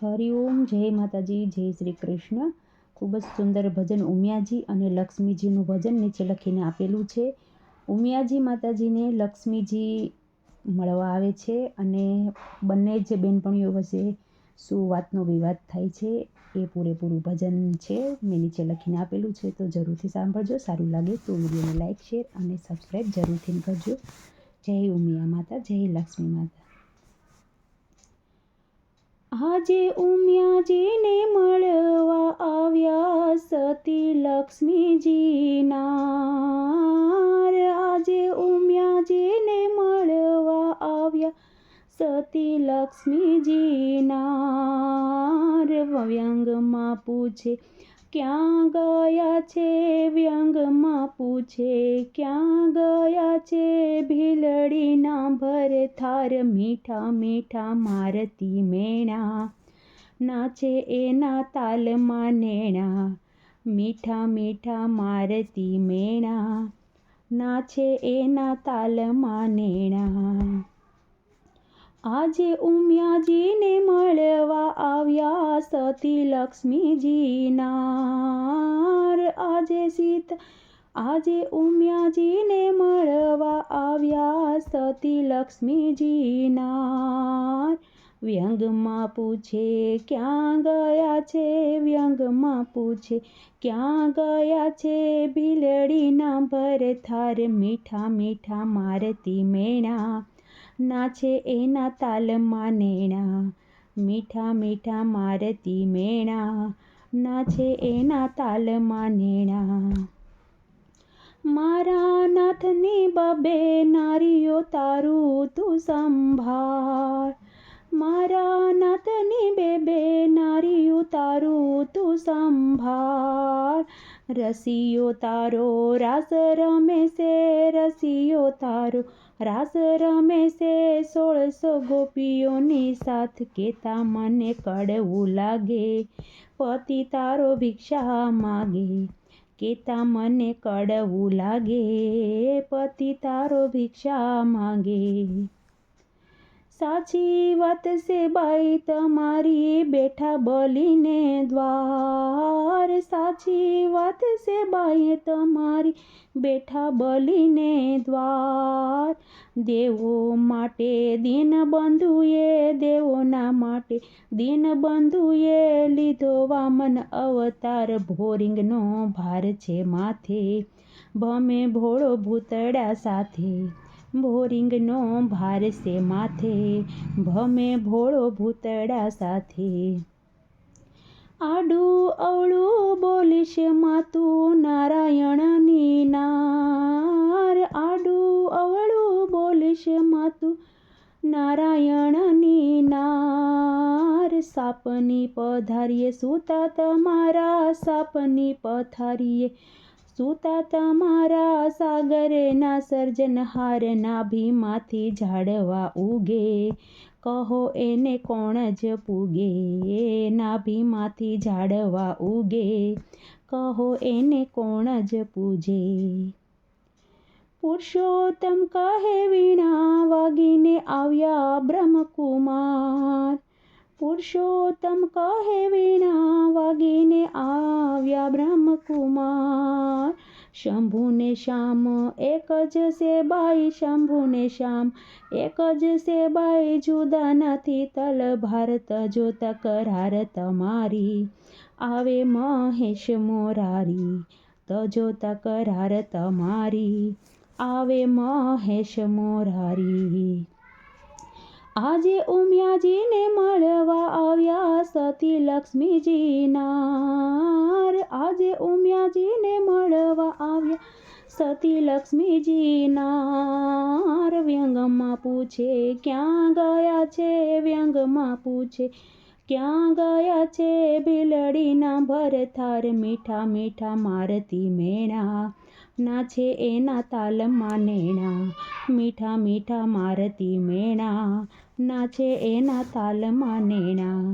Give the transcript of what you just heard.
હરિઓમ, જય માતાજી, જય શ્રી કૃષ્ણ। ખૂબ જ સુંદર ભજન ઉમિયાજી અને લક્ષ્મીજીનું ભજન નીચે લખીને આપેલું છે। ઉમિયાજી માતાજીને લક્ષ્મીજી મળવા આવે છે અને બંને જ બેનપણીઓ વચ્ચે શું વાતનો વિવાદ થાય છે એ પૂરેપૂરું ભજન છે। મેં નીચે લખીને આપેલું છે, તો જરૂરથી સાંભળજો। સારું લાગે તો વિડીયોને લાઇક, શેર અને સબસ્ક્રાઈબ જરૂરથી કરજો। જય ઉમિયા માતા, જય લક્ષ્મી માતા। આજે ઉમિયાજીને મળવા આવ્યા સતી લક્ષ્મીજીના। આજે ઉમિયાજીને મળવા આવ્યા સતી લક્ષ્મીજીના। વ્યંગમાં પૂછે ક્યાં ગયા છે, વ્યંગમાં પૂછે ક્યાં ગયા છે, ભીલડીના ભરથાર મીઠા મીઠા મારતી મેણા। નાચે એના તાલમાં નેણા, મીઠા મીઠા મારતી મેણા। નાચે એના તાલમાં નેણા। આજે ઉમિયાજીને મળવા આવ્યા સતી લક્ષ્મીજીના। આજે ઉમિયાજીને મળવા આવ્યા સતી લક્ષ્મીજીના। વ્યંગમાં પૂછે ક્યાં ગયા છે, વ્યંગમાં પૂછે ક્યાં ગયા છે, ભીલડીના ભરથાર મીઠા મીઠા મારતી મેણા। નાચે એના તાલમાં નેણા, મીઠા મીઠા મારતી મેણા। નાચે એના તાલમાં નેણા। મારા નાથની બબે નારીઓ તારું તું સંભાળ, મારા નાથની બેબે નારીઓ તારું તું સંભાળ। રસિયો તારો રાસ રમે છે, રસિયો તારો રાસ રમે છે, 1600 ગોપીઓની સાથ કેતા મને કડવું લાગે। પતિ તારો ભિક્ષા માગે, કેતા મને કડવું લાગે, પતિ તારો ભિક્ષા માગે। સાચી વાત છે બાઈ તમારી બેઠા બલીને દ્વાર, સાચી વાત છે બાઈ તમારી બેઠા બલીને દ્વાર। દેવો માટે દીનબંધુએ, દેવોના માટે દીનબંધુએ લીધો વામન અવતાર। ભોરિંગનો ભાર છે માથે, ભમે ભોળો ભૂતડા સાથે, ભોરિંગનો ભાર છે માથે, ભમે ભોળો ભૂતડા સાથે। આડું અવળું બોલીશ માતું નારાયણની નાર, આડું અવળું બોલીશ માતું નારાયણની નાર। સાપની પધારીએ સૂતા તમારા, સાપની પથારીએ સૂતા તમારા, સાગરના સર્જનહાર નાભીમાંથી ઝાડવા ઉગે। કહો એને કોણ જ પૂગે, નાભીમાંથી ઝાડવા ઉગે, કહો એને કોણ જ પૂજે। પુરુષોત્તમ કહે વીણા વાગીને આવ્યા બ્રહ્મકુમાર, પુરુષોત્તમ કહે વીણા વાગીને આવ્યા બ્રહ્મકુમાર। શંભુને શ્યામ એક જ છે બાઈ, શંભુને શ્યામ એક જ છે બાઈ, જુદા નથી તલભાર તજો તકરાર તમારી। આવે મહેશ મોરારી તજો તકરાર તમારી, આવે મહેશ મોરારી। આજે ઉમિયાજીને મળવા આવ્યા સતી લક્ષ્મીજીના। આજે ઉમિયાજીને મળવા આવ્યા સતી લક્ષ્મીજીના। વ્યંગમાં પૂછે ક્યાં ગયા છે, વ્યંગમાં પૂછે ક્યાં ગયા છે, ભીલડીના ભરથાર મીઠા મીઠા મારતી મેણા। નાચે એના તાલમાં નેણા, મીઠા મીઠા મારતી મેણા। નાચે એના તાલમાં નેણા।